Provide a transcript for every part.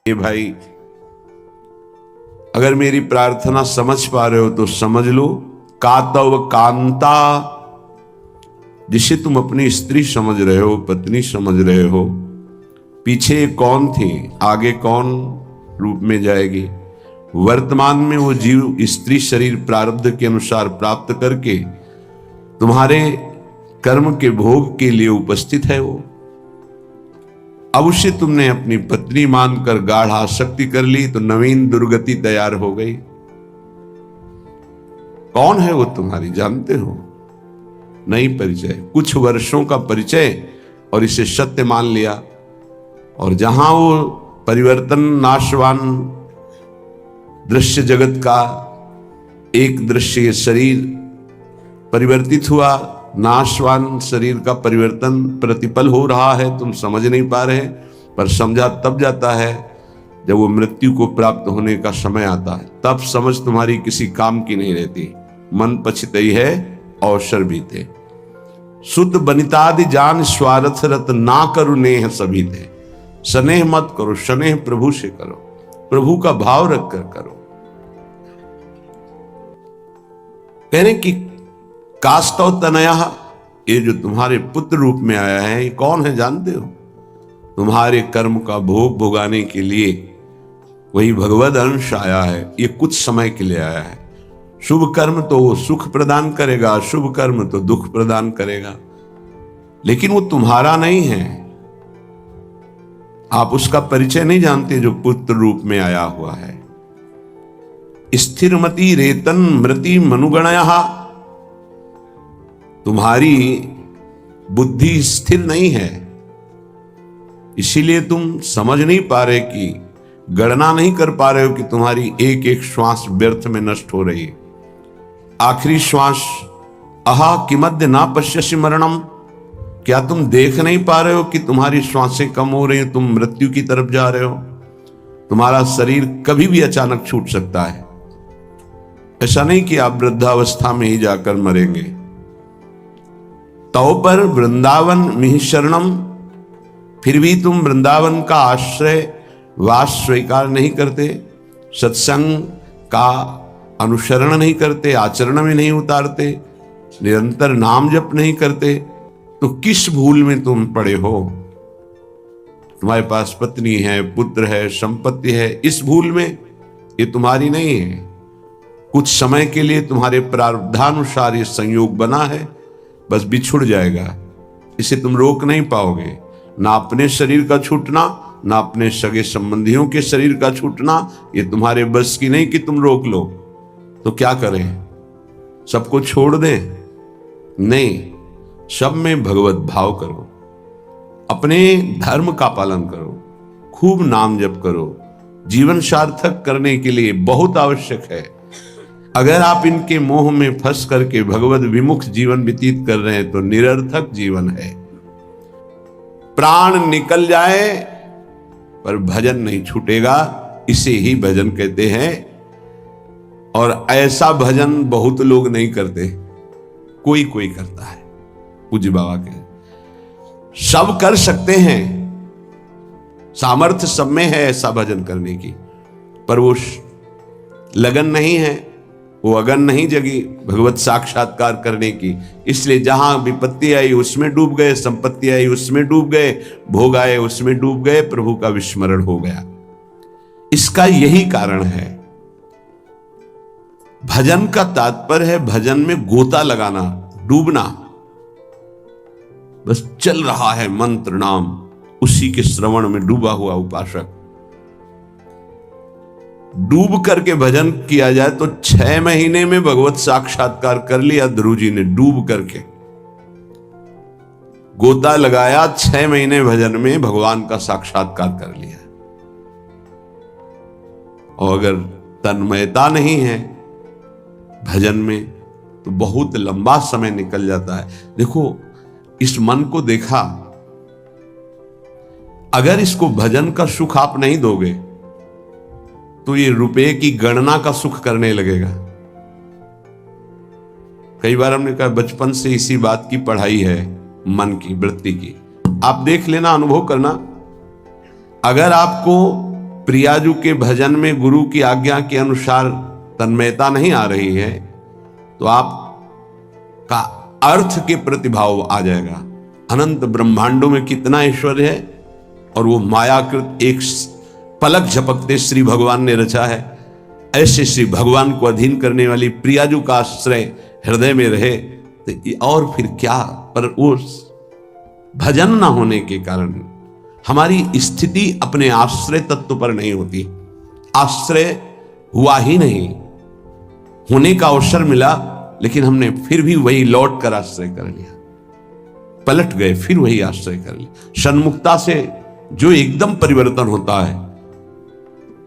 ये भाई, अगर मेरी प्रार्थना समझ पा रहे हो तो समझ लो, कातव कांता, जिसे तुम अपनी स्त्री समझ रहे हो, पत्नी समझ रहे हो, पीछे कौन थी, आगे कौन रूप में जाएगी। वर्तमान में वो जीव स्त्री शरीर प्रारब्ध के अनुसार प्राप्त करके तुम्हारे कर्म के भोग के लिए उपस्थित है। वो अब उसे तुमने अपनी पत्नी मानकर गाढ़ आसक्ति कर ली तो नवीन दुर्गति तैयार हो गई। कौन है वो तुम्हारी, जानते हो? नहीं परिचय, कुछ वर्षों का परिचय और इसे सत्य मान लिया। और जहां वो परिवर्तन नाशवान दृश्य जगत का एक दृश्य शरीर परिवर्तित हुआ, नाशवान शरीर का परिवर्तन प्रतिपल हो रहा है, तुम समझ नहीं पा रहे, पर समझा तब जाता है जब वो मृत्यु को प्राप्त होने का समय आता है। तब समझ तुम्हारी किसी काम की नहीं रहती। मन पछतई है अवसर बीते। शुद्ध बनितादि जान स्वार्थ रत ना करो नेह सभी थे। स्नेह मत करो, स्नेह प्रभु से करो, प्रभु का भाव रखकर करो। कहने की कास्तव तनया, ये जो तुम्हारे पुत्र रूप में आया है, ये कौन है जानते हो? तुम्हारे कर्म का भोग भोगाने के लिए वही भगवद अंश आया है। ये कुछ समय के लिए आया है। शुभ कर्म तो वो सुख प्रदान करेगा, शुभ कर्म तो दुख प्रदान करेगा, लेकिन वो तुम्हारा नहीं है। आप उसका परिचय नहीं जानते जो पुत्र रूप में आया हुआ है। स्थिरमति रेतन मृति मनुगणया, तुम्हारी बुद्धि स्थिर नहीं है, इसीलिए तुम समझ नहीं पा रहे कि गणना नहीं कर पा रहे हो कि तुम्हारी एक एक श्वास व्यर्थ में नष्ट हो रही है। आखिरी श्वास अहा किमद्य ना पश्यसि मरणम, क्या तुम देख नहीं पा रहे हो कि तुम्हारी श्वासें कम हो रही हैं, तुम मृत्यु की तरफ जा रहे हो। तुम्हारा शरीर कभी भी अचानक छूट सकता है। ऐसा नहीं कि आप वृद्धावस्था में ही जाकर मरेंगे। तो पर वृंदावन मिहि शरणम, फिर भी तुम वृंदावन का आश्रय वास स्वीकार नहीं करते, सत्संग का अनुसरण नहीं करते, आचरण में नहीं उतारते, निरंतर नाम जप नहीं करते, तो किस भूल में तुम पड़े हो? तुम्हारे पास पत्नी है, पुत्र है, संपत्ति है, इस भूल में, ये तुम्हारी नहीं है। कुछ समय के लिए तुम्हारे प्रारब्धानुसार ये संयोग बना है, बस बिछुड़ जाएगा, इसे तुम रोक नहीं पाओगे। ना अपने शरीर का छूटना, ना अपने सगे संबंधियों के शरीर का छूटना, ये तुम्हारे बस की नहीं कि तुम रोक लो। तो क्या करें, सबको छोड़ दें? नहीं, सब में भगवत भाव करो, अपने धर्म का पालन करो, खूब नाम जप करो। जीवन सार्थक करने के लिए बहुत आवश्यक है। अगर आप इनके मोह में फंस करके भगवत विमुख जीवन व्यतीत कर रहे हैं तो निरर्थक जीवन है। प्राण निकल जाए पर भजन नहीं छूटेगा, इसे ही भजन कहते हैं। और ऐसा भजन बहुत लोग नहीं करते, कोई कोई करता है। पूज्य बाबा के सब कर सकते हैं, सामर्थ्य सब में है ऐसा भजन करने की, पर वो लगन नहीं है, वो अगन नहीं जगी भगवत साक्षात्कार करने की। इसलिए जहां विपत्ति आई उसमें डूब गए, संपत्ति आई उसमें डूब गए, भोग आए उसमें डूब गए, प्रभु का विस्मरण हो गया। इसका यही कारण है। भजन का तात्पर्य है भजन में गोता लगाना, डूबना। बस चल रहा है मंत्र नाम, उसी के श्रवण में डूबा हुआ उपासक। डूब करके भजन किया जाए तो 6 महीने में भगवत साक्षात्कार कर लिया ध्रुव जी ने। डूब करके गोता लगाया, 6 महीने भजन में भगवान का साक्षात्कार कर लिया। और अगर तन्मयता नहीं है भजन में तो बहुत लंबा समय निकल जाता है। देखो, इस मन को देखा, अगर इसको भजन का सुख आप नहीं दोगे तो ये रुपए की गणना का सुख करने लगेगा। कई बार हमने कहा बचपन से इसी बात की पढ़ाई है, मन की वृत्ति की। आप देख लेना, अनुभव करना। अगर आपको प्रियाजू के भजन में गुरु की आज्ञा के अनुसार तन्मयता नहीं आ रही है तो आपका अर्थ के प्रतिभाव आ जाएगा। अनंत ब्रह्मांडों में कितना ऐश्वर्य है और वो मायाकृत एक पलक झपकते श्री भगवान ने रचा है। ऐसे श्री भगवान को अधीन करने वाली प्रियाजू का आश्रय हृदय में रहे तो और फिर क्या। पर वो भजन ना होने के कारण हमारी स्थिति अपने आश्रय तत्व पर नहीं होती। आश्रय हुआ ही नहीं, होने का अवसर मिला लेकिन हमने फिर भी वही लौट कर आश्रय कर लिया, पलट गए फिर वही आश्रय कर लिया। सन्मुक्ता से जो एकदम परिवर्तन होता है,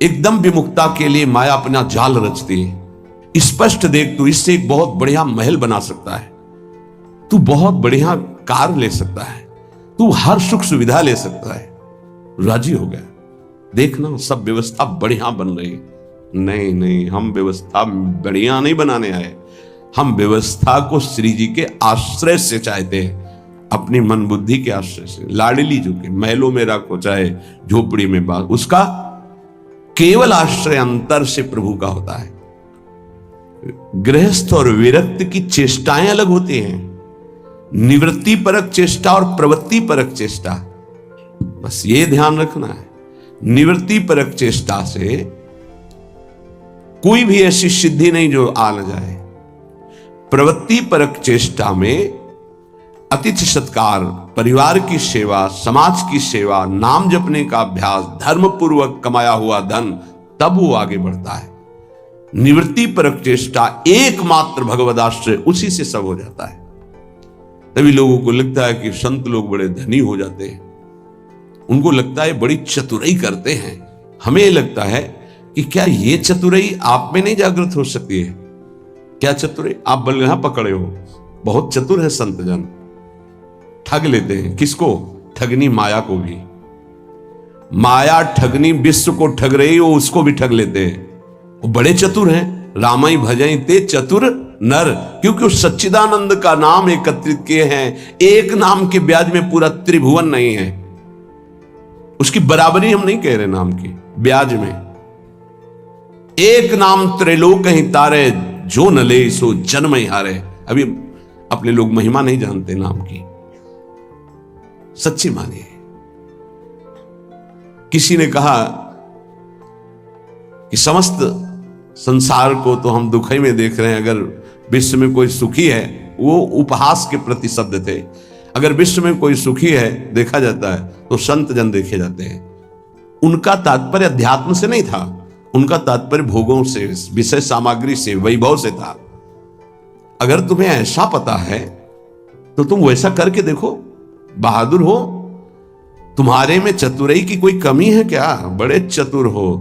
एकदम विमुक्ता के लिए माया अपना जाल रचती है। स्पष्ट देख, तू इससे एक बहुत बढ़िया महल बना सकता है, तू बहुत बढ़िया कार ले सकता है, तू हर सुख सुविधा ले सकता है। राजी हो गया, देखना सब व्यवस्था बढ़िया बन रही। नहीं नहीं, हम व्यवस्था बढ़िया नहीं बनाने आए, हम व्यवस्था को श्री जी के आश्रय से चाहते हैं, अपनी मन बुद्धि के आश्रय से। लाडली जो के महलों में रखो चाहे झोपड़ी में बात, उसका केवल आश्रय अंतर से प्रभु का होता है। गृहस्थ और विरक्त की चेष्टाएं अलग होती हैं, निवृत्ति परक चेष्टा और प्रवृत्ति परक चेष्टा, बस ये ध्यान रखना है। निवृत्ति परक चेष्टा से कोई भी ऐसी सिद्धि नहीं जो आ न जाए। प्रवृत्ति परक चेष्टा में अतिथि सत्कार, परिवार की सेवा, समाज की सेवा, नाम जपने का अभ्यास, धर्म पूर्वक कमाया हुआ धन, तब वो आगे बढ़ता है। निवृत्ति परक चेष्टा एकमात्र भगवदाश्रय, उसी से सब हो जाता है। तभी लोगों को लगता है कि संत लोग बड़े धनी हो जाते हैं, उनको लगता है बड़ी चतुराई करते हैं। हमें लगता है कि क्या ये चतुराई आप में नहीं जागृत हो सकती है? क्या चतुराई? आप बलगहा पकड़े हो, बहुत चतुर है संत जन, ठग लेते हैं। किसको? ठगनी माया को भी। माया ठगनी विश्व को ठग रही हो, उसको भी ठग लेते हैं। वो बड़े चतुर हैं। रामाई भजई ते चतुर नर, क्योंकि उस सच्चिदानंद का नाम एकत्रित किए हैं। एक नाम के ब्याज में पूरा त्रिभुवन नहीं है, उसकी बराबरी हम नहीं कह रहे नाम की ब्याज में। एक नाम त्रैलोक ही तारे, जो न ले सो जन्म ही हारे। अभी अपने लोग महिमा नहीं जानते नाम की, सच्ची मानिए। किसी ने कहा कि समस्त संसार को तो हम दुखई में देख रहे हैं, अगर विश्व में कोई सुखी है, वो उपहास के प्रति शब्द थे। अगर विश्व में कोई सुखी है देखा जाता है तो संत जन देखे जाते हैं। उनका तात्पर्य अध्यात्म से नहीं था, उनका तात्पर्य भोगों से, विषय सामग्री से, वैभव से था। अगर तुम्हें ऐसा पता है तो तुम वैसा करके देखो, बहादुर हो। तुम्हारे में चतुराई की कोई कमी है क्या? बड़े चतुर हो।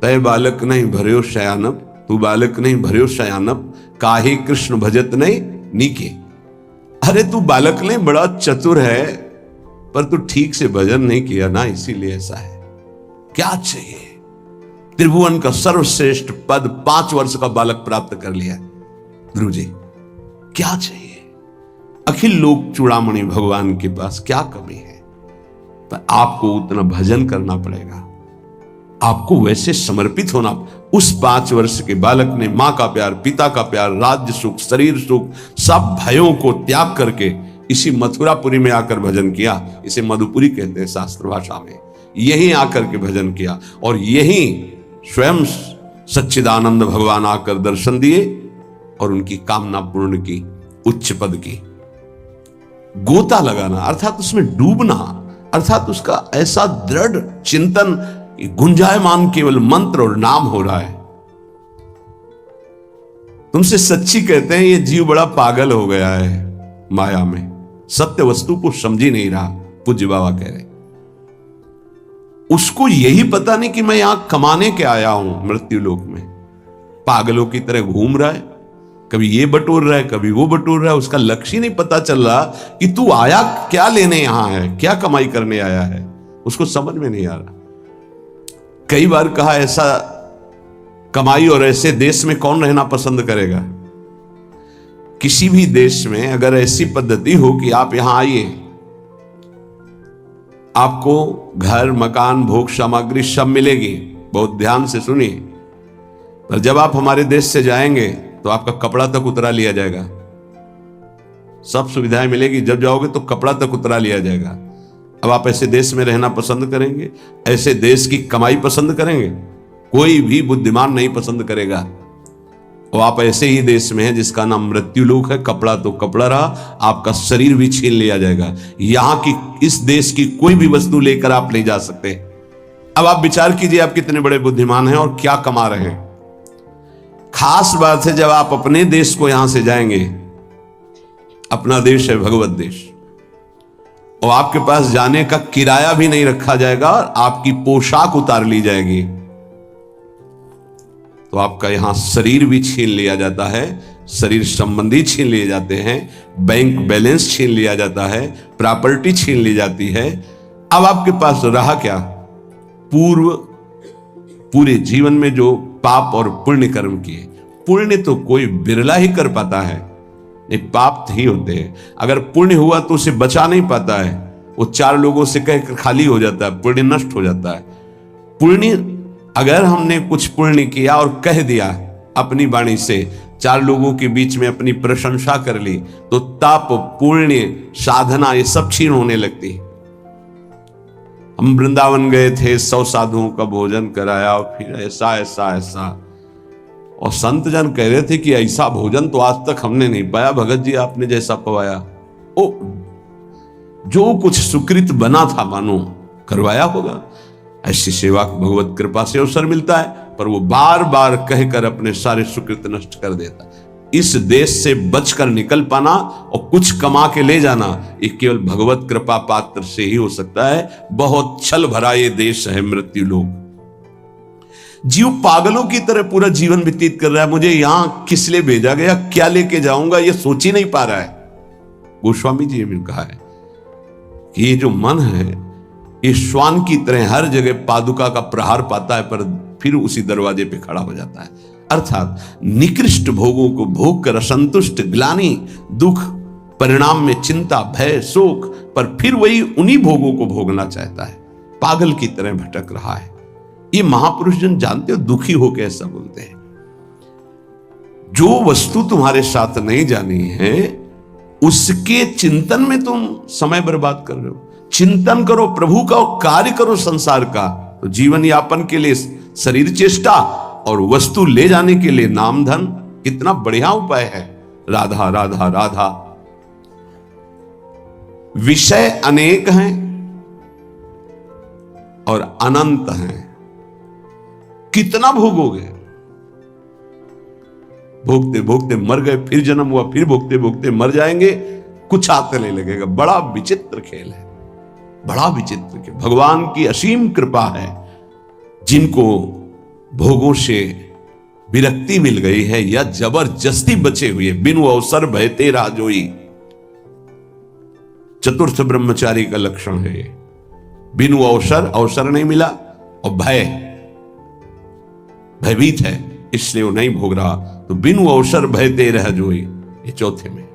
तय बालक नहीं भर्यो शयानप, तू बालक नहीं भर्यो शयानप, काहे कृष्ण भजत नहीं नीके। अरे तू बालक नहीं, बड़ा चतुर है, पर तू ठीक से भजन नहीं किया ना, इसीलिए ऐसा है। क्या चाहिए? त्रिभुवन का सर्वश्रेष्ठ पद 5 वर्ष का बालक प्राप्त कर लिया। ध्रुव जी, क्या चाहिए? अखिल लोक चूड़ामणि भगवान के पास क्या कमी है? पर आपको उतना भजन करना पड़ेगा, आपको वैसे समर्पित होना। उस 5 वर्ष के बालक ने मां का प्यार, पिता का प्यार, राज्य सुख, शरीर सुख, सब भयों को त्याग करके इसी मथुरापुरी में आकर भजन किया। इसे मधुपुरी कहते हैं शास्त्र भाषा में। यहीं आकर के भजन किया और यहीं स्वयं सच्चिदानंद भगवान आकर दर्शन दिए और उनकी कामना पूर्ण की, उच्च पद की। गोता लगाना अर्थात उसमें डूबना, अर्थात उसका ऐसा दृढ़ चिंतन, गुंजायमान केवल मंत्र और नाम हो रहा है। तुमसे सच्ची कहते हैं ये जीव बड़ा पागल हो गया है माया में, सत्य वस्तु को समझ ही नहीं रहा। पूज्य बाबा कह रहे, उसको यही पता नहीं कि मैं यहां कमाने के आया हूं मृत्यु लोक में। पागलों की तरह घूम रहा है, कभी ये बटोर रहा है, कभी वो बटोर रहा है। उसका लक्ष्य ही नहीं पता चल रहा कि तू आया क्या लेने यहां है, क्या कमाई करने आया है, उसको समझ में नहीं आ रहा। कई बार कहा, ऐसा कमाई और ऐसे देश में कौन रहना पसंद करेगा? किसी भी देश में अगर ऐसी पद्धति हो कि आप यहां आइए, आपको घर, मकान, भोग सामग्री सब मिलेगी, बहुत ध्यान से सुनिए। पर जब आप हमारे देश से जाएंगे तो आपका कपड़ा तक उतरा लिया जाएगा। सब सुविधाएं मिलेगी, जब जाओगे तो कपड़ा तक उतरा लिया जाएगा। अब आप ऐसे देश में रहना पसंद करेंगे? ऐसे देश की कमाई पसंद करेंगे? कोई भी बुद्धिमान नहीं पसंद करेगा। और आप ऐसे ही देश में हैं जिसका नाम मृत्यु लोक है। कपड़ा तो कपड़ा रहा, आपका शरीर भी छीन लिया जाएगा। यहां की, इस देश की कोई भी वस्तु लेकर आप ले जा सकते हैं। अब आप विचार कीजिए, आप कितने बड़े बुद्धिमान हैं और क्या कमा रहे हैं। खास बात है, जब आप अपने देश को यहां से जाएंगे, अपना देश है भगवत देश, और आपके पास जाने का किराया भी नहीं रखा जाएगा और आपकी पोशाक उतार ली जाएगी, तो आपका यहां शरीर भी छीन लिया जाता है, शरीर संबंधी छीन लिए जाते हैं, बैंक बैलेंस छीन लिया जाता है, प्रॉपर्टी छीन ली जाती है। अब आपके पास रहा क्या? पूरे जीवन में जो पाप और पुण्य कर्म किए। पुण्य तो कोई बिरला ही कर पाता है, नहीं पाप ही होते हैं। अगर पुण्य हुआ तो उसे बचा नहीं पाता है, वो 4 लोगों से कहकर खाली हो जाता है, पुण्य नष्ट हो जाता है। पुण्य, अगर हमने कुछ पुण्य किया और कह दिया अपनी वाणी से, 4 लोगों के बीच में अपनी प्रशंसा कर ली, तो तप, पुण्य, साधना ये सब क्षीण होने लगती है। हम वृंदावन गए थे, 100 साधुओं का भोजन कराया और फिर ऐसा ऐसा ऐसा, और संत जन कह रहे थे कि ऐसा भोजन तो आज तक हमने नहीं पाया भगत जी, आपने जैसा पवाया। ओ, जो कुछ सुकृत बना था मानो करवाया होगा। ऐसी सेवा भगवत कृपा से अवसर मिलता है, पर वो बार बार कहकर अपने सारे सुकृत नष्ट कर देता। इस देश से बचकर निकल पाना और कुछ कमा के ले जाना, ये केवल भगवत कृपा पात्र से ही हो सकता है। बहुत छल भरा ये देश है मृत्यु लोक। जीव पागलों की तरह पूरा जीवन व्यतीत कर रहा है। मुझे यहां किस लिए भेजा गया, क्या लेके जाऊंगा, ये सोच ही नहीं पा रहा है। गोस्वामी जी ने कहा है कि ये जो मन है, ये श्वान की तरह हर जगह पादुका का प्रहार पाता है, पर फिर उसी दरवाजे पे खड़ा हो जाता है। अर्थात निकृष्ट भोगों को भोग कर असंतुष्ट, ग्लानि, दुख, परिणाम में चिंता, भय, शोक, पर फिर वही उन्हीं भोगों को भोगना चाहता है। पागल की तरह भटक रहा है। ये महापुरुष जन जानते हो, दुखी होकर ऐसा बोलते हैं। जो वस्तु तुम्हारे साथ नहीं जानी है, उसके चिंतन में तुम समय बर्बाद कर रहे हो। चिंतन करो प्रभु का और कार्य करो संसार का, तो जीवन यापन के लिए शरीर चेष्टा और वस्तु ले जाने के लिए नाम धन, कितना बढ़िया उपाय है। राधा राधा राधा। विषय अनेक हैं और अनंत हैं, कितना भोगोगे। भोगते भोगते मर गए, फिर जन्म हुआ, फिर भोगते भोगते मर जाएंगे, कुछ हाथ नहीं लगेगा। बड़ा विचित्र खेल है, बड़ा विचित्र खेल। भगवान की असीम कृपा है, जिनको भोगों से विरक्ति मिल गई है या जबरदस्ती बचे हुए, बिनु अवसर भयते राजोई, चतुर्थ ब्रह्मचारी का लक्षण है। बिनु अवसर नहीं मिला, और भयभीत है, इसलिए वो नहीं भोग रहा। तो बिनु अवसर भयते रह जोई, ये चौथे में।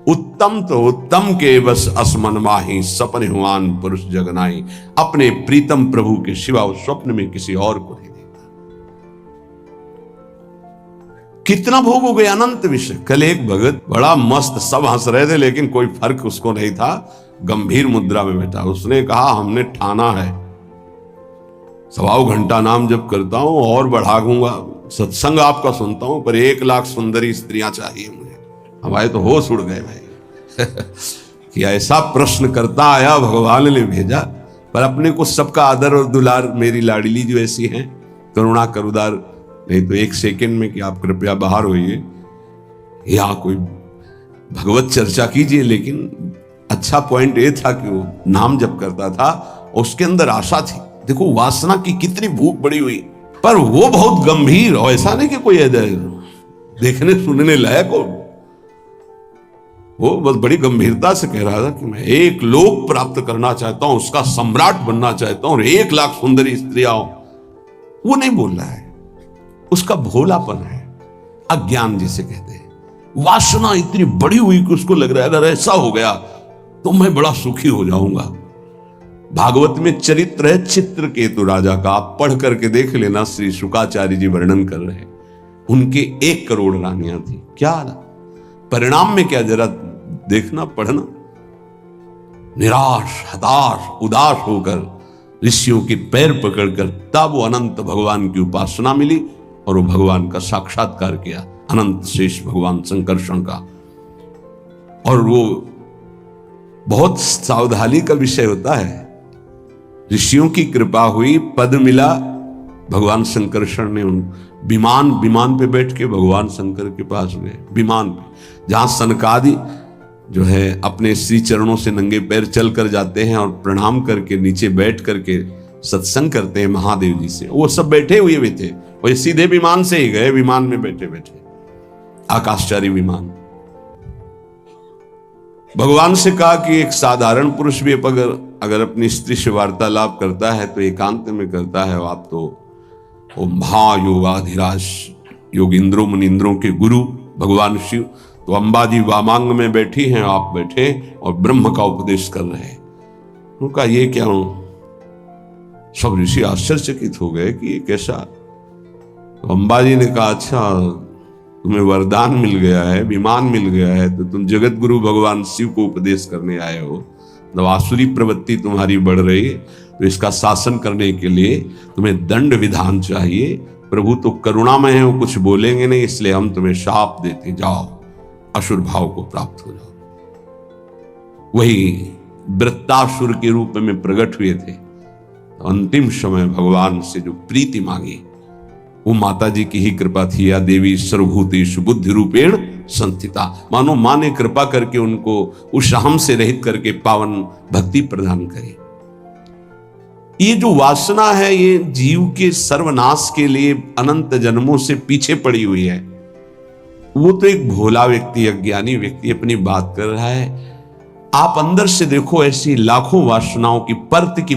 उत्तम तो उत्तम के बस असमन माही, सपने हुआन पुरुष जगनाई। अपने प्रीतम प्रभु के सिवा उस स्वप्न में किसी और को नहीं देखता। कितना भोगोगे, अनंत विषय। कल एक भगत बड़ा मस्त, सब हंस रहे थे लेकिन कोई फर्क उसको नहीं था, गंभीर मुद्रा में बैठा। उसने कहा, हमने ठाना है 1.25 घंटा नाम जब करता हूं और बढ़ा दूंगा, सत्संग आपका सुनता हूं, पर 1 लाख सुंदरी स्त्रियां चाहिए मुझे। हमारे तो होश उड़ गए भाई कि ऐसा प्रश्न करता आया, भगवान ने भेजा। पर अपने को सबका आदर और दुलार, मेरी लाडली जो ऐसी हैं, करुणा करुदार, नहीं तो 1 सेकंड में कि आप कृपया बाहर होइए, या कोई भगवत चर्चा कीजिए। लेकिन अच्छा पॉइंट ये था कि वो नाम जप करता था, उसके अंदर आशा थी। देखो वासना की कितनी भूख बड़ी हुई, पर वो बहुत गंभीर, और ऐसा नहीं कि कोई देखने सुनने लायक हो, वो बस बड़ी गंभीरता से कह रहा था कि मैं 1 लोक प्राप्त करना चाहता हूं, उसका सम्राट बनना चाहता हूं, और 1 लाख सुंदरी स्त्रियां। वो नहीं बोल रहा है, उसका भोलापन है, अज्ञान जिसे कहते हैं। वासना इतनी बड़ी हुई कि उसको लग रहा है अगर ऐसा हो गया तो मैं बड़ा सुखी हो जाऊंगा। भागवत में चरित्र है चित्रकेतु राजा का, आप पढ़ करके देख लेना, श्री शुकाचार्य जी वर्णन कर रहे हैं। उनके 1 करोड़ रानियां थी। क्या परिणाम में क्या, जरा देखना पढ़ना। निराश, हताश, उदास होकर ऋषियों के पैर पकड़कर तब वो अनंत भगवान की उपासना मिली और वो भगवान का साक्षात्कार किया, अनंत शेष भगवान संकर्षण का। और वो बहुत सावधानी का विषय होता है। ऋषियों की कृपा हुई, पद मिला, भगवान संकर्षण ने उन विमान पे बैठ के भगवान शंकर के पास गए। विमान पे जहां सनकादि जो है अपने श्री चरणों से नंगे पैर चल कर जाते हैं और प्रणाम करके नीचे बैठ करके सत्संग करते हैं महादेव जी से, वो सब बैठे हुए भी थे। और ये सीधे विमान से ही गए, विमान में बैठे बैठे, आकाशचारी विमान। भगवान से कहा कि एक साधारण पुरुष भी अगर अपनी स्त्री से वार्तालाप करता है तो एकांत में करता है। आप तो वो महायोगाधिराज योगिंद्रों मुनिंद्रों के गुरु भगवान शिव, तो अंबाजी वामांग में बैठी हैं, आप बैठे और ब्रह्म का उपदेश कर रहे हैं। उनका ये क्या हूं? सब ऋषि आश्चर्यचकित हो गए कि ये कैसा। तो अंबाजी ने कहा, अच्छा तुम्हें वरदान मिल गया है, विमान मिल गया है, तो तुम जगत गुरु भगवान शिव को उपदेश करने आए हो। जब आसुरी प्रवृत्ति तुम्हारी बढ़ रही है तो इसका शासन करने के लिए तुम्हें दंड विधान चाहिए। प्रभु तो करुणामय है, वो कुछ बोलेंगे नहीं, इसलिए हम तुम्हें शाप देते, जाओ असुर भाव को प्राप्त हो जाओ। वही वृत्तासुर के रूप में प्रकट हुए थे। तो अंतिम समय भगवान से जो प्रीति मांगी वो माता जी की ही कृपा थी। या देवी सर्वभूतेषु बुद्धि रूपेण संस्थिता, मानो मां ने कृपा करके उनको उस अहम से रहित करके पावन भक्ति प्रदान करी। ये जो वासना है ये जीव के सर्वनाश के लिए अनंत जन्मों से पीछे पड़ी हुई है। वो तो एक भोला व्यक्ति, अज्ञानी व्यक्ति अपनी बात कर रहा है। आप अंदर से देखो, ऐसी लाखों वासनाओं की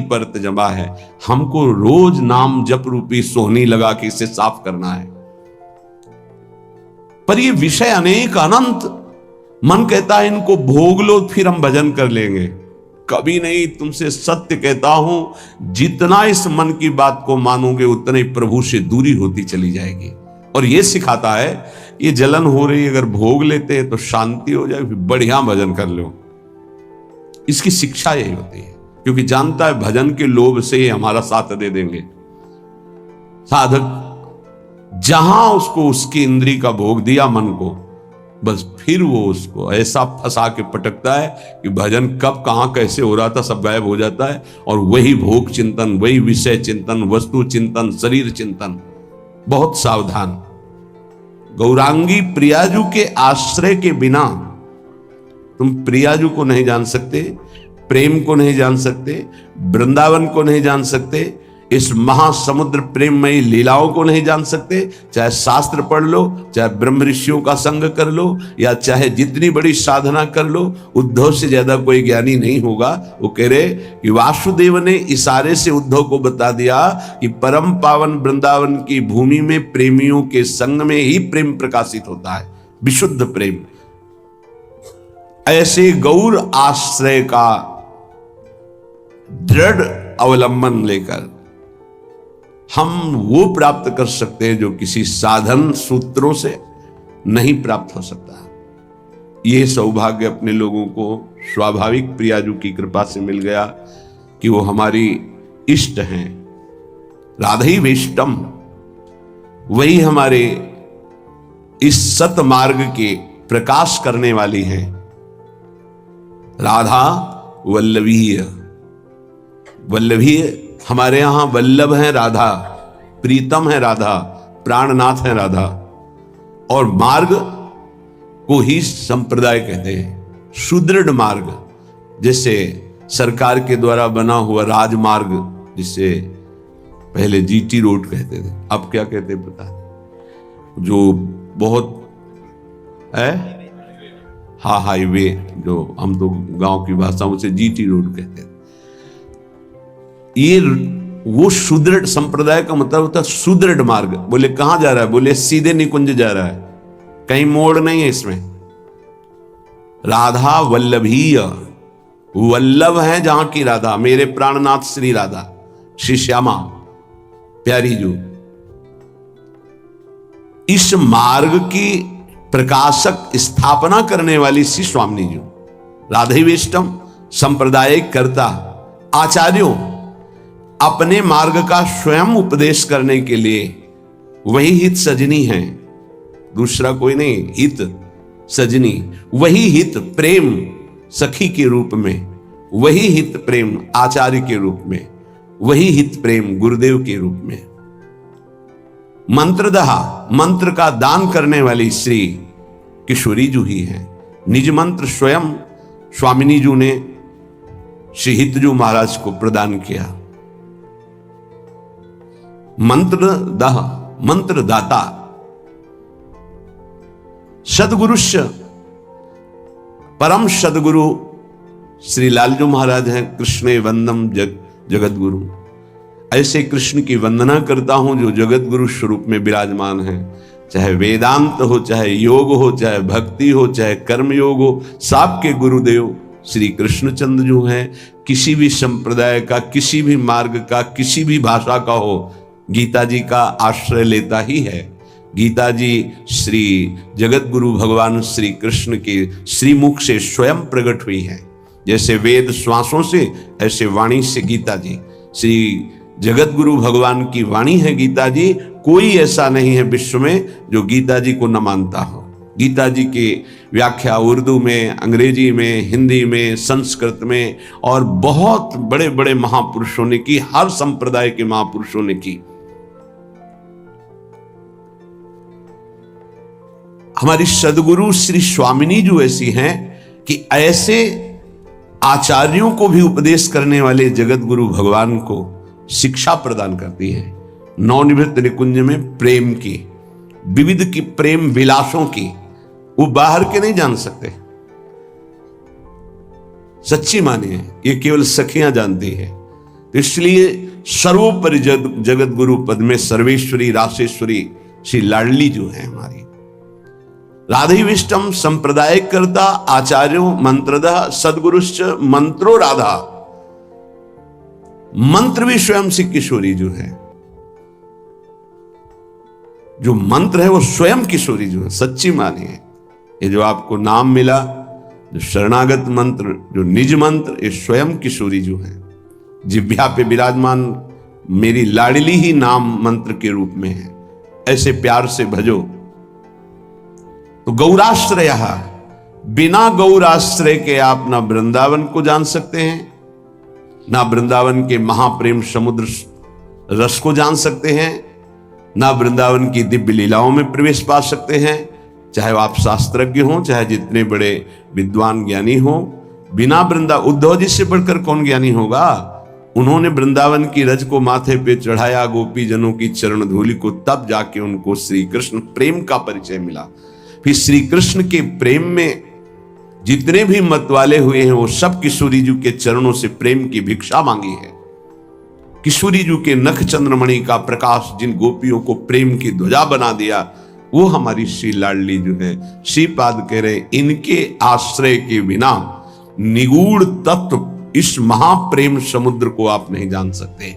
परत जमा है। हमको रोज नाम जप रूपी सोहनी लगा के इसे साफ करना है। पर ये विषय अनेक अनंत, मन कहता है इनको भोग लो फिर हम भजन कर लेंगे। कभी नहीं, तुमसे सत्य कहता हूं, जितना इस मन की बात को मानोगे उतने प्रभु से दूरी होती चली जाएगी। और ये सिखाता है, ये जलन हो रही, अगर भोग लेते हैं तो शांति हो जाए, फिर बढ़िया भजन कर लो। इसकी शिक्षा यही होती है, क्योंकि जानता है भजन के लोभ से ही हमारा साथ दे देंगे। साधक जहां उसको उसकी इंद्री का भोग दिया मन को, बस फिर वो उसको ऐसा फंसा के पटकता है कि भजन कब कहां कैसे हो रहा था सब गायब हो जाता है। और वही भोग चिंतन, वही विषय चिंतन, वस्तु चिंतन, शरीर चिंतन। बहुत सावधान। गौरांगी प्रियाजू के आश्रय के बिना तुम प्रियाजू को नहीं जान सकते, प्रेम को नहीं जान सकते, वृंदावन को नहीं जान सकते, इस महासमुद्र प्रेममयी लीलाओं को नहीं जान सकते। चाहे शास्त्र पढ़ लो, चाहे ब्रह्म ऋषियों का संग कर लो, या चाहे जितनी बड़ी साधना कर लो, उद्धव से ज्यादा कोई ज्ञानी नहीं होगा। वो कह रहे कि वासुदेव ने इशारे से उद्धव को बता दिया कि परम पावन वृंदावन की भूमि में प्रेमियों के संग में ही प्रेम प्रकाशित होता है, विशुद्ध प्रेम। ऐसे गौर आश्रय का दृढ़ अवलंबन लेकर हम वो प्राप्त कर सकते हैं जो किसी साधन सूत्रों से नहीं प्राप्त हो सकता। ये सौभाग्य अपने लोगों को स्वाभाविक प्रियाजू की कृपा से मिल गया कि वो हमारी इष्ट हैं। राधई वेष्टम, वही हमारे इस सत मार्ग के प्रकाश करने वाली हैं। राधा वल्लभीय, वल्लभीय हमारे यहां वल्लभ है राधा, प्रीतम है राधा, प्राणनाथ है राधा। और मार्ग को ही संप्रदाय कहते हैं, सुदृढ़ मार्ग। जैसे सरकार के द्वारा बना हुआ राजमार्ग, जिसे पहले जीटी रोड कहते थे, अब क्या कहते हैं पता नहीं, जो बहुत है, हाँ हाईवे, जो हम तो गांव की भाषा से जीटी रोड कहते थे। ये वो सुदृढ़ संप्रदाय का मतलब होता है सुदृढ़ मार्ग। बोले कहां जा रहा है? बोले सीधे निकुंज जा रहा है, कहीं मोड़ नहीं है इसमें। राधा वल्लभीय, वल्लभ है जहां की राधा, मेरे प्राणनाथ श्री राधा, श्री श्यामा प्यारी जो इस मार्ग की प्रकाशक स्थापना करने वाली श्री स्वामिनी जी, राधेवेष्टम संप्रदायिक कर्ता आचार्यों, अपने मार्ग का स्वयं उपदेश करने के लिए वही हित सजनी है, दूसरा कोई नहीं। हित सजनी, वही हित प्रेम सखी के रूप में, वही हित प्रेम आचार्य के रूप में, वही हित प्रेम गुरुदेव के रूप में। मंत्रदहा, मंत्र का दान करने वाली श्री किशोरी जी ही है। निज मंत्र स्वयं स्वामिनी जी ने श्री हितजू महाराज को प्रदान किया। मंत्रदह, मंत्रदाता सदगुरुश्य, परम सदगुरु श्री लालजू महाराज हैं। कृष्णे वंदम जगत गुरु, ऐसे कृष्ण की वंदना करता हूं जो जगत गुरु स्वरूप में विराजमान है। चाहे वेदांत हो, चाहे योग हो, चाहे भक्ति हो, चाहे कर्म योग हो, सबके गुरुदेव श्री कृष्णचंद्र जो हैं। किसी भी संप्रदाय का, किसी भी मार्ग का, किसी भी भाषा का हो, गीता जी का आश्रय लेता ही है। गीता जी श्री जगत गुरु भगवान श्री कृष्ण के श्रीमुख से स्वयं प्रकट हुई है। जैसे वेद श्वासों से, ऐसे वाणी से गीता जी श्री जगत गुरु भगवान की वाणी है गीता जी। कोई ऐसा नहीं है विश्व में जो गीता जी को न मानता हो। गीता जी की व्याख्या उर्दू में, अंग्रेजी में, हिंदी में, संस्कृत में और बहुत बड़े बड़े महापुरुषों ने की, हर संप्रदाय के महापुरुषों ने की। हमारी सदगुरु श्री स्वामिनी जी ऐसी हैं कि ऐसे आचार्यों को भी उपदेश करने वाले जगत गुरु भगवान को शिक्षा प्रदान करती है। नवनिवृत्त निकुंज में प्रेम की, विविध की प्रेम विलासों की, वो बाहर के नहीं जान सकते। सच्ची मानिए, ये केवल सखियां जानती है। तो इसलिए सर्वोपरि जगत गुरु पद में सर्वेश्वरी रासेश्वरी श्री लाडली जो है हमारी। राधेविष्टम संप्रदायिक कर्ता आचार्यो मंत्रदः सदगुरुश्च मंत्रो राधा, मंत्र भी स्वयं श्री किशोरी जो है। जो मंत्र है वो स्वयं किशोरी जो है। सच्ची मानिए, ये जो आपको नाम मिला, जो शरणागत मंत्र, जो निज मंत्र, ये स्वयं किशोरी जो है। जिह्वा पे विराजमान मेरी लाडली ही नाम मंत्र के रूप में है। ऐसे प्यार से भजो। तो गौराश्रय, बिना गौराश्रय के आप ना वृंदावन को जान सकते हैं, ना वृंदावन के महाप्रेम समुद्र रस को जान सकते हैं, ना वृंदावन की दिव्य लीलाओं में प्रवेश पा सकते हैं। चाहे आप शास्त्रज्ञ हों, चाहे जितने बड़े विद्वान ज्ञानी हों, बिना उद्धव जी से बढ़कर कौन ज्ञानी होगा। उन्होंने वृंदावन की रज को माथे पे चढ़ाया, गोपी जनों की चरण धूलि को, तब जाके उनको श्री कृष्ण प्रेम का परिचय मिला। फिर श्री कृष्ण के प्रेम में जितने भी मत वाले हुए हैं, वो सब किशोरी जी के चरणों से प्रेम की भिक्षा मांगी है। किशोरी जी के नख चंद्रमणि का प्रकाश जिन गोपियों को प्रेम की ध्वजा बना दिया, वो हमारी श्री लाडली जो है। श्रीपाद कह रहे, इनके आश्रय के बिना निगूढ़ तत्व इस महाप्रेम समुद्र को आप नहीं जान सकते।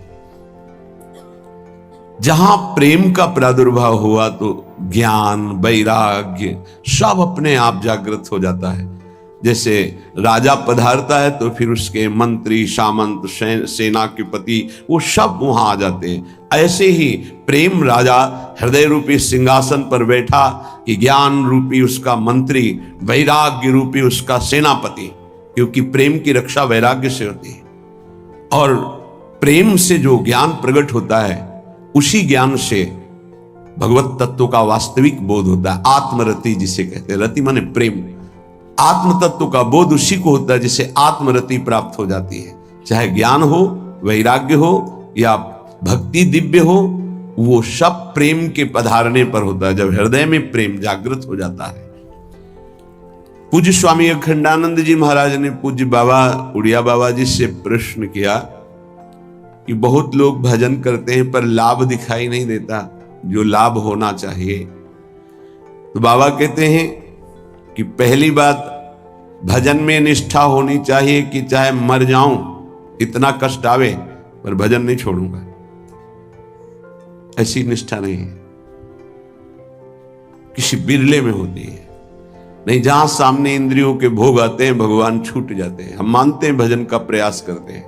जहां प्रेम का प्रादुर्भाव हुआ तो ज्ञान, वैराग्य सब अपने आप जागृत हो जाता है। जैसे राजा पधारता है तो फिर उसके मंत्री, सामंत, सेना के पति, वो सब वहां आ जाते हैं। ऐसे ही प्रेम राजा हृदय रूपी सिंहासन पर बैठा कि ज्ञान रूपी उसका मंत्री, वैराग्य रूपी उसका सेनापति, क्योंकि प्रेम की रक्षा वैराग्य से होती है। और प्रेम से जो ज्ञान प्रकट होता है, उसी ज्ञान से भगवत तत्व का वास्तविक बोध होता है। आत्मरति जिसे कहते हैं, रति माने प्रेम। आत्म तत्व का बोध उसी को होता है जिसे आत्मरति प्राप्त हो जाती है। चाहे ज्ञान हो, वैराग्य हो या भक्ति दिव्य हो, वो सब प्रेम के पधारने पर होता है, जब हृदय में प्रेम जागृत हो जाता है। पूज्य स्वामी अखंडानंद जी महाराज ने पूज्य बाबा उड़िया बाबा जी से प्रश्न किया कि बहुत लोग भजन करते हैं पर लाभ दिखाई नहीं देता, जो लाभ होना चाहिए। तो बाबा कहते हैं कि पहली बात, भजन में निष्ठा होनी चाहिए कि चाहे मर जाऊं, इतना कष्ट आवे, पर भजन नहीं छोड़ूंगा, ऐसी निष्ठा नहीं है। किसी बिरले में होती है। नहीं, जहां सामने इंद्रियों के भोग आते हैं भगवान छूट जाते हैं। हम मानते हैं, भजन का प्रयास करते हैं,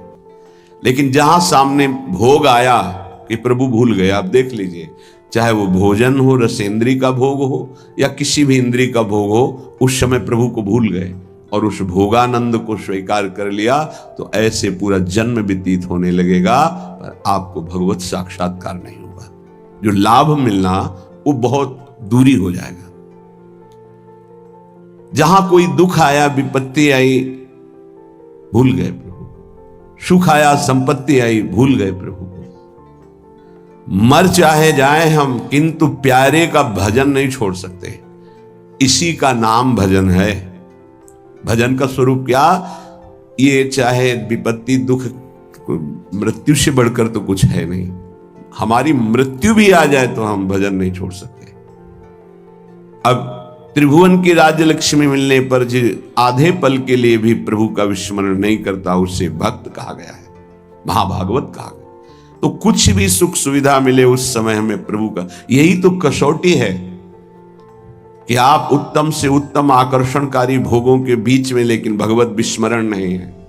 लेकिन जहां सामने भोग आया कि प्रभु भूल गए। आप देख लीजिए, चाहे वो भोजन हो, रसेंद्री का भोग हो या किसी भी इंद्री का भोग हो, उस समय प्रभु को भूल गए और उस भोगानंद को स्वीकार कर लिया, तो ऐसे पूरा जन्म व्यतीत होने लगेगा, पर आपको भगवत साक्षात्कार नहीं होगा। जो लाभ मिलना वो बहुत दूरी हो जाएगा। जहां कोई दुख आया, विपत्ति आई, भूल गए प्रभु। सुख आया, संपत्ति आई, भूल गए प्रभु को। मर चाहे जाए हम, किंतु प्यारे का भजन नहीं छोड़ सकते। इसी का नाम भजन है। भजन का स्वरूप क्या? ये चाहे विपत्ति, दुख, मृत्यु से बढ़कर तो कुछ है नहीं। हमारी मृत्यु भी आ जाए तो हम भजन नहीं छोड़ सकते। अब त्रिभुवन की राज्य लक्ष्मी मिलने पर जो आधे पल के लिए भी प्रभु का विस्मरण नहीं करता, उसे भक्त कहा गया है, महाभागवत कहा गया। तो कुछ भी सुख सुविधा मिले उस समय हमें प्रभु का, यही तो कसौटी है कि आप उत्तम से उत्तम आकर्षणकारी भोगों के बीच में, लेकिन भगवत विस्मरण नहीं है।